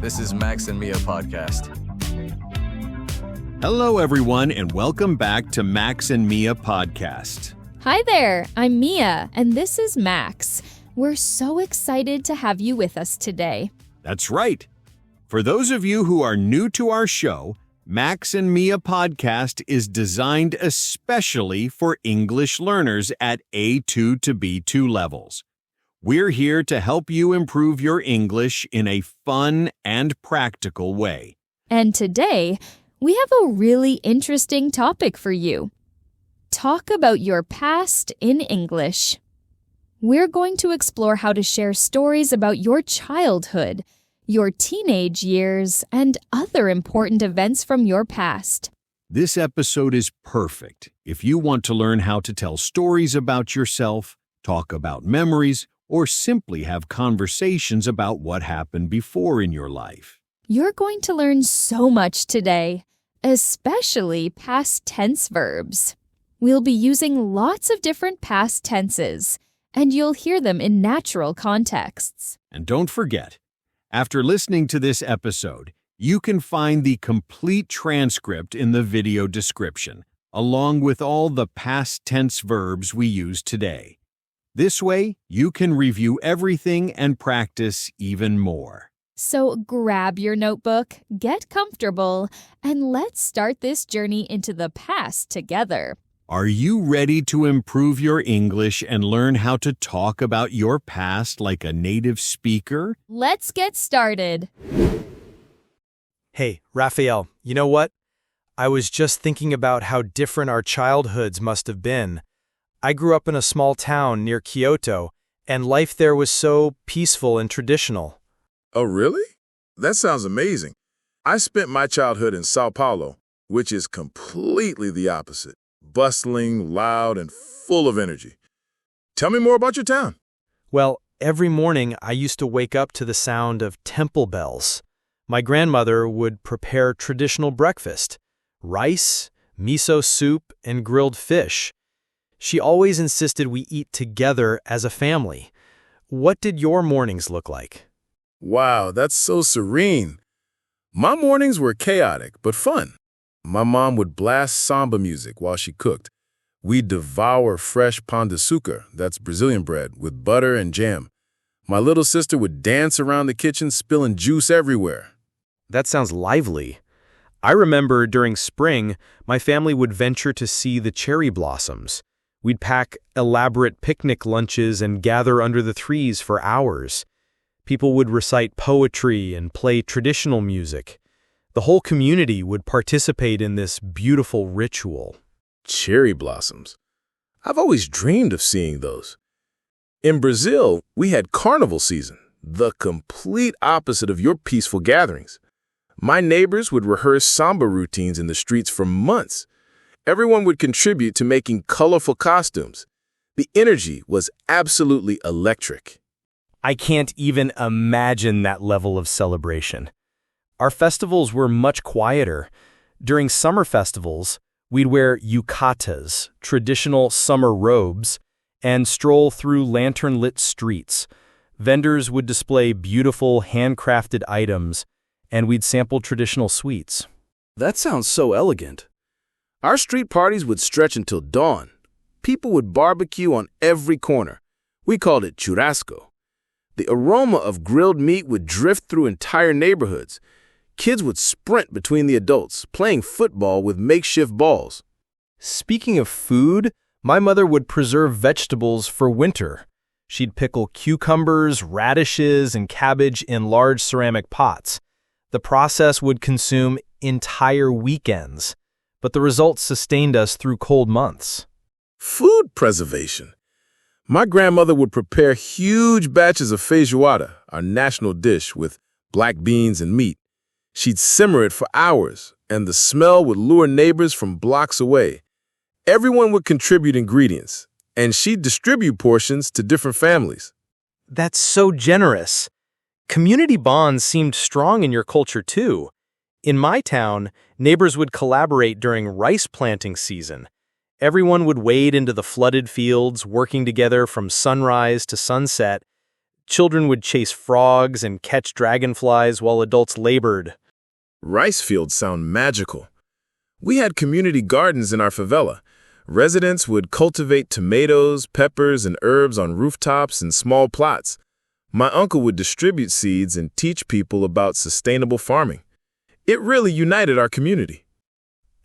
This is Max and Mia Podcast. Hello, everyone, and welcome back to Max and Mia Podcast. Hi there, I'm Mia, and this is Max. We're so excited to have you with us today. That's right. For those of you who are new to our show, Max and Mia Podcast is designed especially for English learners at A2 to B2 levels. We're here to help you improve your English in a fun and practical way. And today, we have a really interesting topic for you. Talk about your past in English. We're going to explore how to share stories about your childhood, your teenage years, and other important events from your past. This episode is perfect if you want to learn how to tell stories about yourself, talk about memories, or simply have conversations about what happened before in your life. You're going to learn so much today, especially past tense verbs. We'll be using lots of different past tenses, and you'll hear them in natural contexts. And don't forget, after listening to this episode, you can find the complete transcript in the video description, along with all the past tense verbs we use today. This way, you can review everything and practice even more. So grab your notebook, get comfortable, and let's start this journey into the past together. Are you ready to improve your English and learn how to talk about your past like a native speaker? Let's get started. Hey, Raphael, you know what? I was just thinking about how different our childhoods must have been. I grew up in a small town near Kyoto, and life there was so peaceful and traditional. Oh, really? That sounds amazing. I spent my childhood in Sao Paulo, which is completely the opposite. Bustling, loud, and full of energy. Tell me more about your town. Well, every morning I used to wake up to the sound of temple bells. My grandmother would prepare traditional breakfast: rice, miso soup, and grilled fish. She always insisted we eat together as a family. What did your mornings look like? Wow, that's so serene. My mornings were chaotic, but fun. My mom would blast samba music while she cooked. We'd devour fresh pão de açúcar, that's Brazilian bread, with butter and jam. My little sister would dance around the kitchen, spilling juice everywhere. That sounds lively. I remember during spring, my family would venture to see the cherry blossoms. We'd pack elaborate picnic lunches and gather under the trees for hours. People would recite poetry and play traditional music. The whole community would participate in this beautiful ritual. Cherry blossoms. I've always dreamed of seeing those. In Brazil, we had carnival season, the complete opposite of your peaceful gatherings. My neighbors would rehearse samba routines in the streets for months. Everyone would contribute to making colorful costumes. The energy was absolutely electric. I can't even imagine that level of celebration. Our festivals were much quieter. During summer festivals, we'd wear yucatas, traditional summer robes, and stroll through lantern-lit streets. Vendors would display beautiful handcrafted items, and we'd sample traditional sweets. That sounds so elegant. Our street parties would stretch until dawn. People would barbecue on every corner. We called it churrasco. The aroma of grilled meat would drift through entire neighborhoods. Kids would sprint between the adults, playing football with makeshift balls. Speaking of food, my mother would preserve vegetables for winter. She'd pickle cucumbers, radishes, and cabbage in large ceramic pots. The process would consume entire weekends, but the results sustained us through cold months. Food preservation. My grandmother would prepare huge batches of feijoada, our national dish, with black beans and meat. She'd simmer it for hours, and the smell would lure neighbors from blocks away. Everyone would contribute ingredients, and she'd distribute portions to different families. That's so generous. Community bonds seemed strong in your culture, too. In my town, neighbors would collaborate during rice planting season. Everyone would wade into the flooded fields, working together from sunrise to sunset. Children would chase frogs and catch dragonflies while adults labored. Rice fields sound magical. We had community gardens in our favela. Residents would cultivate tomatoes, peppers, and herbs on rooftops and small plots. My uncle would distribute seeds and teach people about sustainable farming. It really united our community.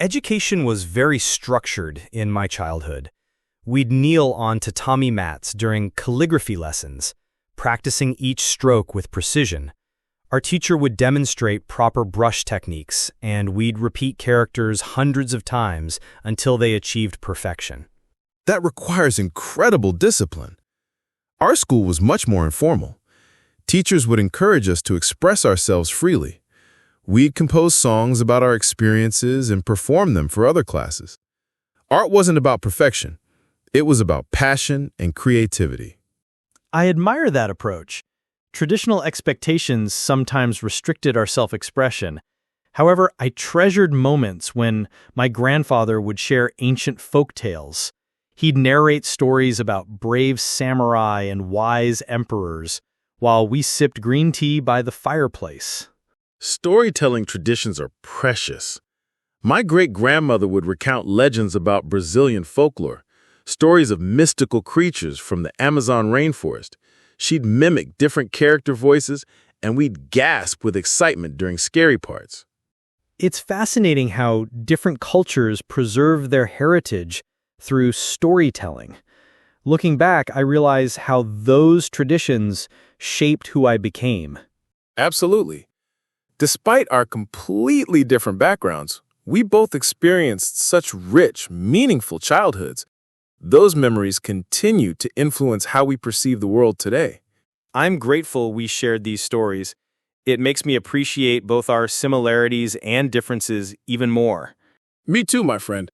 Education was very structured in my childhood. We'd kneel on tatami mats during calligraphy lessons, practicing each stroke with precision. Our teacher would demonstrate proper brush techniques, and we'd repeat characters hundreds of times until they achieved perfection. That requires incredible discipline. Our school was much more informal. Teachers would encourage us to express ourselves freely. We'd compose songs about our experiences and perform them for other classes. Art wasn't about perfection. It was about passion and creativity. I admire that approach. Traditional expectations sometimes restricted our self-expression. However, I treasured moments when my grandfather would share ancient folk tales. He'd narrate stories about brave samurai and wise emperors, while we sipped green tea by the fireplace. Storytelling traditions are precious. My great-grandmother would recount legends about Brazilian folklore, stories of mystical creatures from the Amazon rainforest. She'd mimic different character voices, and we'd gasp with excitement during scary parts. It's fascinating how different cultures preserve their heritage through storytelling. Looking back, I realize how those traditions shaped who I became. Absolutely. Despite our completely different backgrounds, we both experienced such rich, meaningful childhoods. Those memories continue to influence how we perceive the world today. I'm grateful we shared these stories. It makes me appreciate both our similarities and differences even more. Me too, my friend.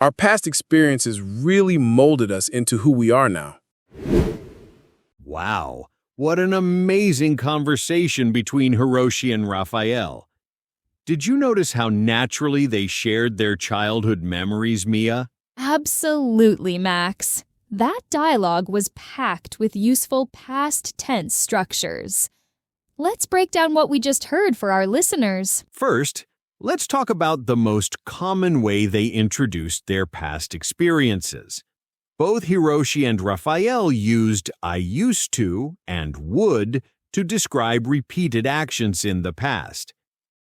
Our past experiences really molded us into who we are now. Wow, what an amazing conversation between Hiroshi and Raphael. Did you notice how naturally they shared their childhood memories, Mia? Absolutely, Max. That dialogue was packed with useful past tense structures. Let's break down what we just heard for our listeners. First, let's talk about the most common way they introduced their past experiences. Both Hiroshi and Raphael used I used to and would to describe repeated actions in the past.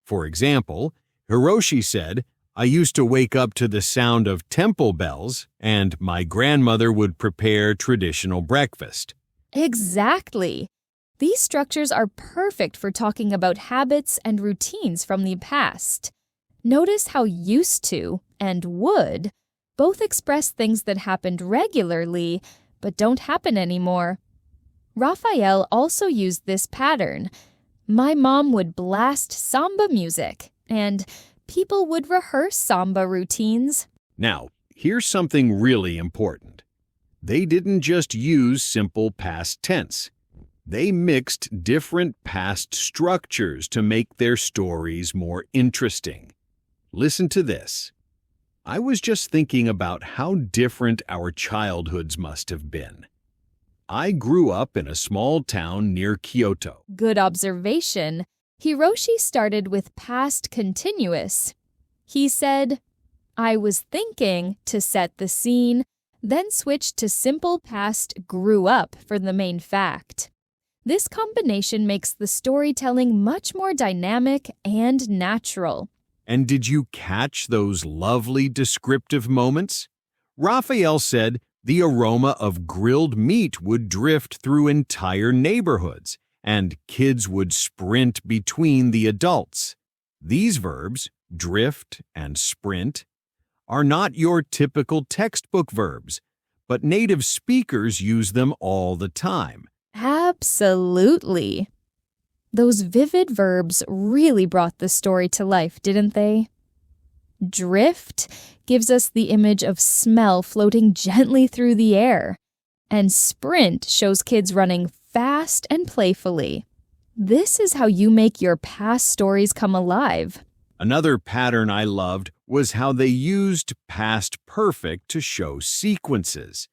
For example, Hiroshi said, I used to wake up to the sound of temple bells, and my grandmother would prepare traditional breakfast. Exactly. These structures are perfect for talking about habits and routines from the past. Notice how used to and would both express things that happened regularly but don't happen anymore. Raphael also used this pattern. My mom would blast samba music, and people would rehearse samba routines. Now, here's something really important. They didn't just use simple past tense. They mixed different past structures to make their stories more interesting. Listen to this. I was just thinking about how different our childhoods must have been. I grew up in a small town near Kyoto. Good observation. Hiroshi started with past continuous. He said, I was thinking to set the scene, then switched to simple past grew up for the main fact. This combination makes the storytelling much more dynamic and natural. And did you catch those lovely descriptive moments? Raphael said the aroma of grilled meat would drift through entire neighborhoods, and kids would sprint between the adults. These verbs, drift and sprint, are not your typical textbook verbs, but native speakers use them all the time. Absolutely. Those vivid verbs really brought the story to life, didn't they? Drift gives us the image of smell floating gently through the air, and sprint shows kids running fast and playfully. This is how you make your past stories come alive. Another pattern I loved was how they used past perfect to show sequences.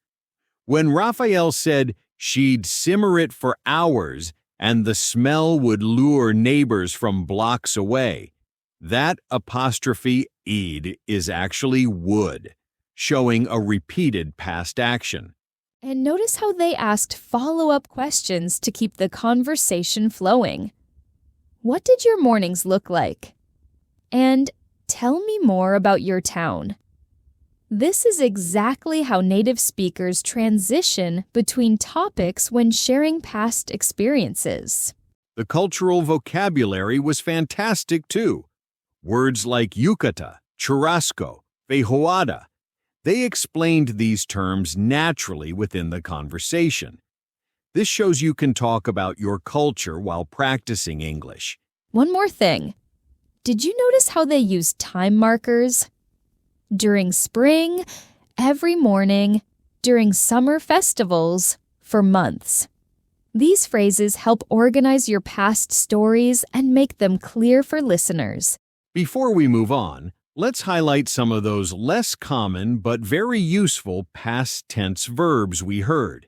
When Raphael said, She'd simmer it for hours, and the smell would lure neighbors from blocks away. That apostrophe "ed" is actually would, showing a repeated past action. And notice how they asked follow-up questions to keep the conversation flowing. What did your mornings look like? And tell me more about your town. This is exactly how native speakers transition between topics when sharing past experiences. The cultural vocabulary was fantastic too. Words like yukata, churrasco, feijoada. They explained these terms naturally within the conversation. This shows you can talk about your culture while practicing English. One more thing. Did you notice how they use time markers? During spring, every morning, during summer festivals, for months. These phrases help organize your past stories and make them clear for listeners. Before we move on, let's highlight some of those less common but very useful past tense verbs we heard.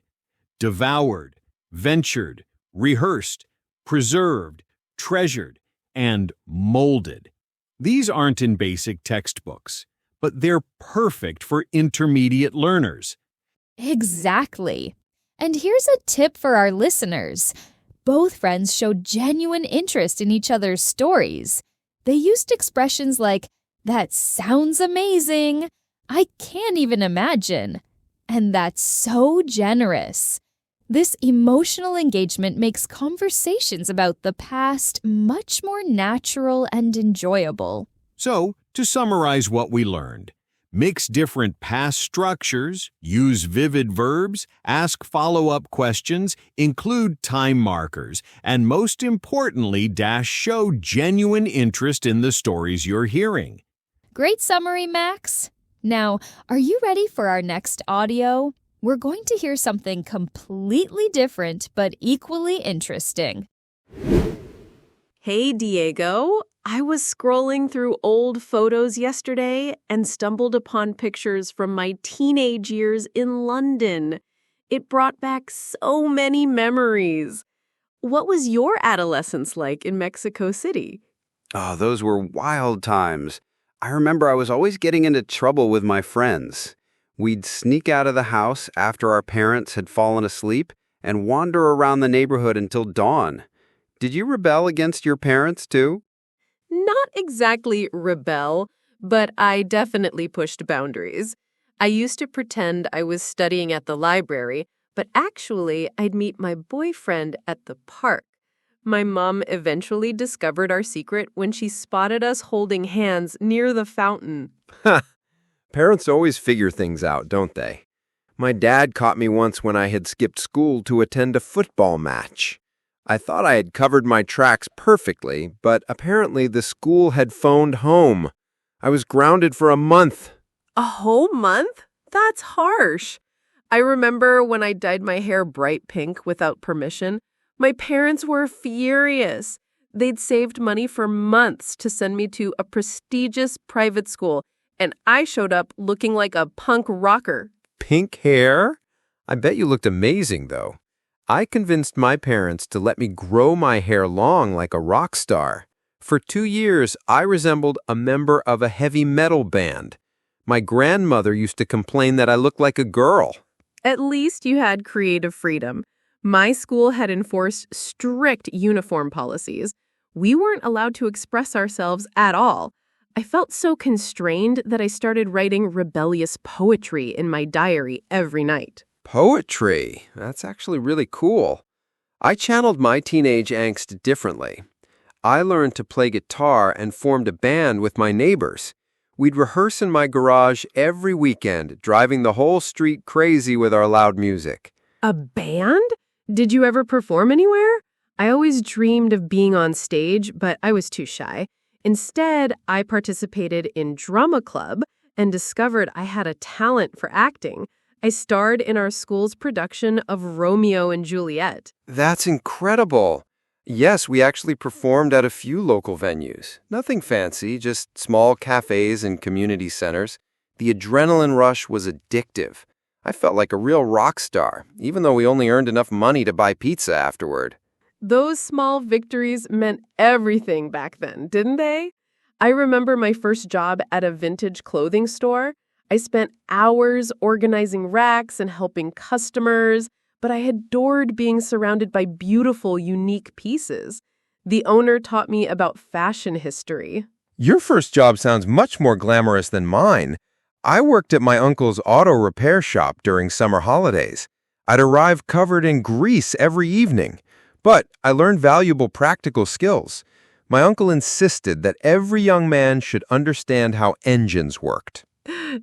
Devoured, ventured, rehearsed, preserved, treasured, and molded. These aren't in basic textbooks, but they're perfect for intermediate learners. Exactly. And here's a tip for our listeners. Both friends showed genuine interest in each other's stories. They used expressions like, "That sounds amazing," "I can't even imagine," and "That's so generous." This emotional engagement makes conversations about the past much more natural and enjoyable. So, to summarize what we learned, mix different past structures, use vivid verbs, ask follow-up questions, include time markers, and most importantly, show genuine interest in the stories you're hearing. Great summary, Max. Now, are you ready for our next audio? We're going to hear something completely different but equally interesting. Hey, Diego. I was scrolling through old photos yesterday and stumbled upon pictures from my teenage years in London. It brought back so many memories. What was your adolescence like in Mexico City? Oh, those were wild times. I remember I was always getting into trouble with my friends. We'd sneak out of the house after our parents had fallen asleep and wander around the neighborhood until dawn. Did you rebel against your parents too? Not exactly rebel, but I definitely pushed boundaries. I used to pretend I was studying at the library, but actually I'd meet my boyfriend at the park. My mom eventually discovered our secret when she spotted us holding hands near the fountain. Parents always figure things out, don't they? My dad caught me once when I had skipped school to attend a football match. I thought I had covered my tracks perfectly, but apparently the school had phoned home. I was grounded for a month. A whole month? That's harsh. I remember when I dyed my hair bright pink without permission. My parents were furious. They'd saved money for months to send me to a prestigious private school, and I showed up looking like a punk rocker. Pink hair? I bet you looked amazing, though. I convinced my parents to let me grow my hair long like a rock star. For 2 years, I resembled a member of a heavy metal band. My grandmother used to complain that I looked like a girl. At least you had creative freedom. My school had enforced strict uniform policies. We weren't allowed to express ourselves at all. I felt so constrained that I started writing rebellious poetry in my diary every night. Poetry? That's actually really cool. I channeled my teenage angst differently. I learned to play guitar and formed a band with my neighbors. We'd rehearse in my garage every weekend, driving the whole street crazy with our loud music. A band? Did you ever perform anywhere? I always dreamed of being on stage, but I was too shy. Instead, I participated in drama club and discovered I had a talent for acting. I starred in our school's production of Romeo and Juliet. That's incredible. Yes, we actually performed at a few local venues. Nothing fancy, just small cafes and community centers. The adrenaline rush was addictive. I felt like a real rock star, even though we only earned enough money to buy pizza afterward. Those small victories meant everything back then, didn't they? I remember my first job at a vintage clothing store. I spent hours organizing racks and helping customers, but I adored being surrounded by beautiful, unique pieces. The owner taught me about fashion history. Your first job sounds much more glamorous than mine. I worked at my uncle's auto repair shop during summer holidays. I'd arrive covered in grease every evening, but I learned valuable practical skills. My uncle insisted that every young man should understand how engines worked.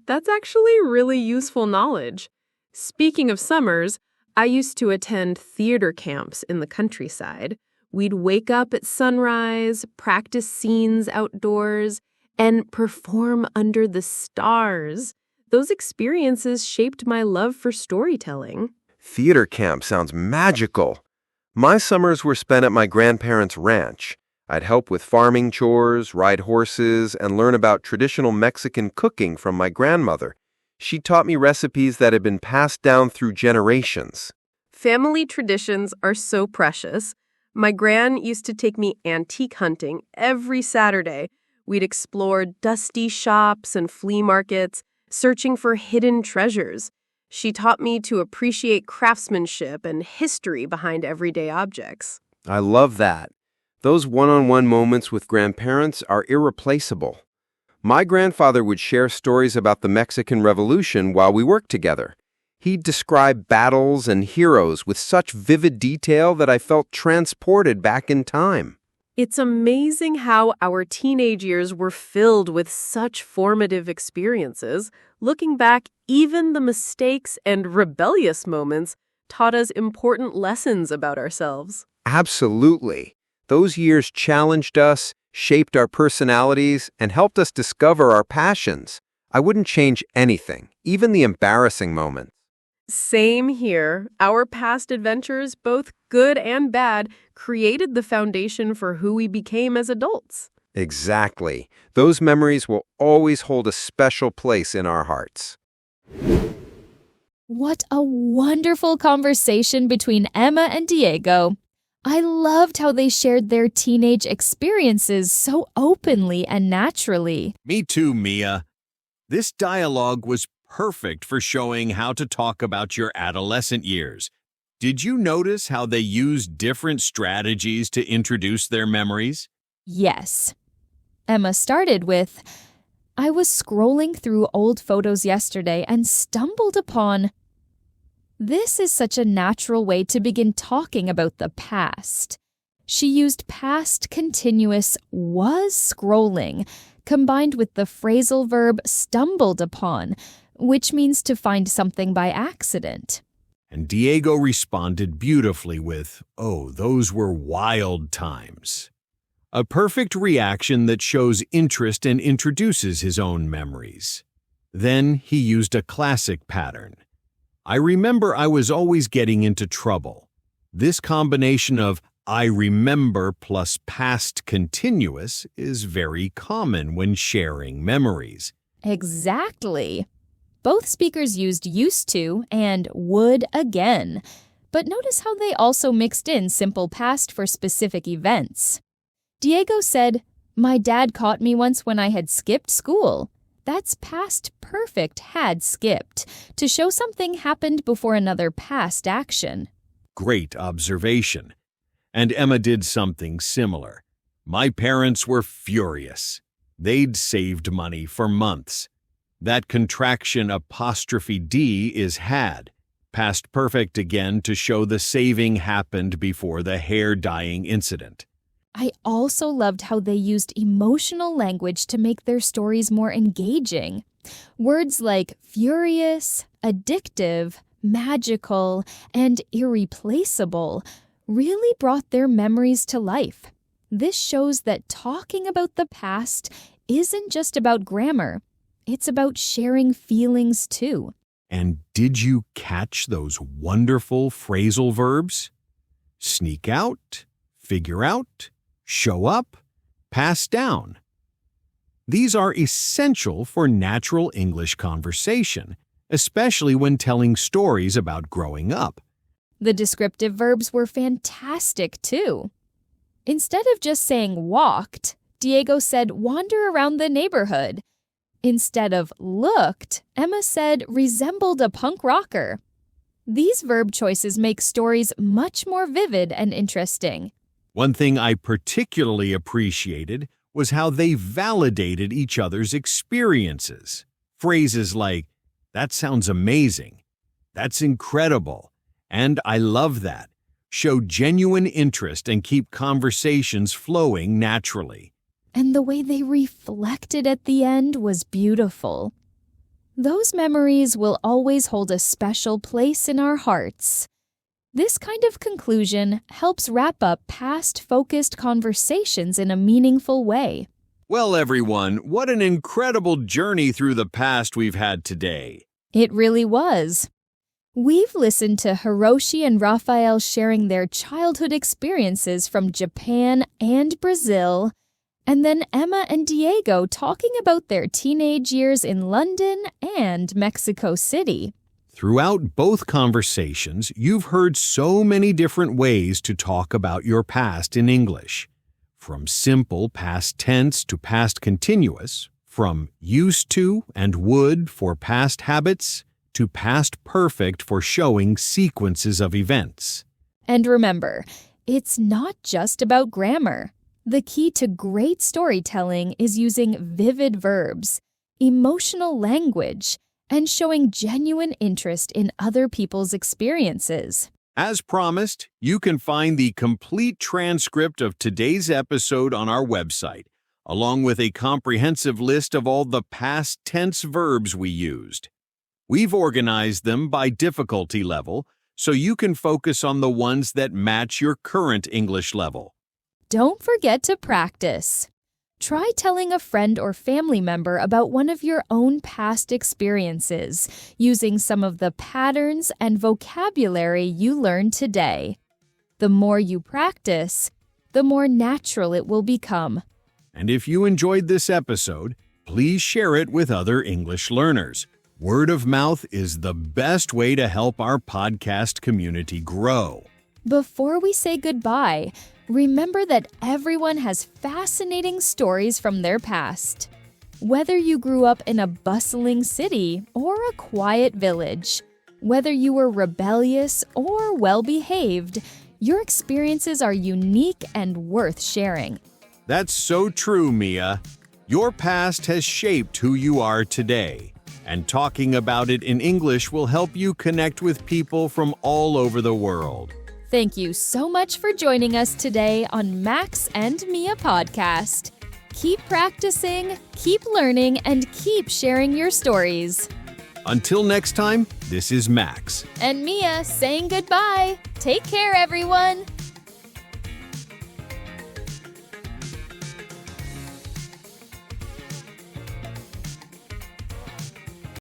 That's actually really useful knowledge. Speaking of summers, I used to attend theater camps in the countryside. We'd wake up at sunrise, practice scenes outdoors, and perform under the stars. Those experiences shaped my love for storytelling. Theater camp sounds magical. My summers were spent at my grandparents' ranch. I'd help with farming chores, ride horses, and learn about traditional Mexican cooking from my grandmother. She taught me recipes that had been passed down through generations. Family traditions are so precious. My gran used to take me antique hunting every Saturday. We'd explore dusty shops and flea markets, searching for hidden treasures. She taught me to appreciate craftsmanship and history behind everyday objects. I love that. Those one-on-one moments with grandparents are irreplaceable. My grandfather would share stories about the Mexican Revolution while we worked together. He'd describe battles and heroes with such vivid detail that I felt transported back in time. It's amazing how our teenage years were filled with such formative experiences. Looking back, even the mistakes and rebellious moments taught us important lessons about ourselves. Absolutely. Those years challenged us, shaped our personalities, and helped us discover our passions. I wouldn't change anything, even the embarrassing moments. Same here. Our past adventures, both good and bad, created the foundation for who we became as adults. Exactly. Those memories will always hold a special place in our hearts. What a wonderful conversation between Emma and Diego. I loved how they shared their teenage experiences so openly and naturally. Me too, Mia. This dialogue was perfect for showing how to talk about your adolescent years. Did you notice how they used different strategies to introduce their memories? Yes. Emma started with, I was scrolling through old photos yesterday and stumbled upon... This is such a natural way to begin talking about the past. She used past continuous was scrolling, combined with the phrasal verb stumbled upon, which means to find something by accident. And Diego responded beautifully with, oh, those were wild times. A perfect reaction that shows interest and introduces his own memories. Then he used a classic pattern. I remember I was always getting into trouble. This combination of I remember plus past continuous is very common when sharing memories. Exactly. Both speakers used used to and would again, but notice how they also mixed in simple past for specific events. Diego said, my dad caught me once when I had skipped school. That's past perfect had skipped, to show something happened before another past action. Great observation. And Emma did something similar. My parents were furious. They'd saved money for months. That contraction apostrophe D is had. Past perfect again to show the saving happened before the hair dyeing incident. I also loved how they used emotional language to make their stories more engaging. Words like furious, addictive, magical, and irreplaceable really brought their memories to life. This shows that talking about the past isn't just about grammar. It's about sharing feelings too. And did you catch those wonderful phrasal verbs? Sneak out, figure out, show up, pass down. These are essential for natural English conversation, especially when telling stories about growing up. The descriptive verbs were fantastic, too. Instead of just saying walked, Diego said wander around the neighborhood. Instead of looked, Emma said resembled a punk rocker. These verb choices make stories much more vivid and interesting. One thing I particularly appreciated was how they validated each other's experiences. Phrases like, "That sounds amazing," "That's incredible," and "I love that," show genuine interest and keep conversations flowing naturally. And the way they reflected at the end was beautiful. Those memories will always hold a special place in our hearts. This kind of conclusion helps wrap up past-focused conversations in a meaningful way. Well, everyone, what an incredible journey through the past we've had today. It really was. We've listened to Hiroshi and Raphael sharing their childhood experiences from Japan and Brazil, and then Emma and Diego talking about their teenage years in London and Mexico City. Throughout both conversations, you've heard so many different ways to talk about your past in English. From simple past tense to past continuous, from used to and would for past habits, to past perfect for showing sequences of events. And remember, it's not just about grammar. The key to great storytelling is using vivid verbs, emotional language, and showing genuine interest in other people's experiences. As promised, you can find the complete transcript of today's episode on our website, along with a comprehensive list of all the past tense verbs we used. We've organized them by difficulty level, so you can focus on the ones that match your current English level. Don't forget to practice. Try telling a friend or family member about one of your own past experiences, using some of the patterns and vocabulary you learned today. The more you practice, the more natural it will become. And if you enjoyed this episode, please share it with other English learners. Word of mouth is the best way to help our podcast community grow. Before we say goodbye, remember that everyone has fascinating stories from their past. Whether you grew up in a bustling city or a quiet village, whether you were rebellious or well-behaved, your experiences are unique and worth sharing. That's so true, Mia. Your past has shaped who you are today, and talking about it in English will help you connect with people from all over the world. Thank you so much for joining us today on Max and Mia Podcast. Keep practicing, keep learning, and keep sharing your stories. Until next time, this is Max. And Mia saying goodbye. Take care, everyone.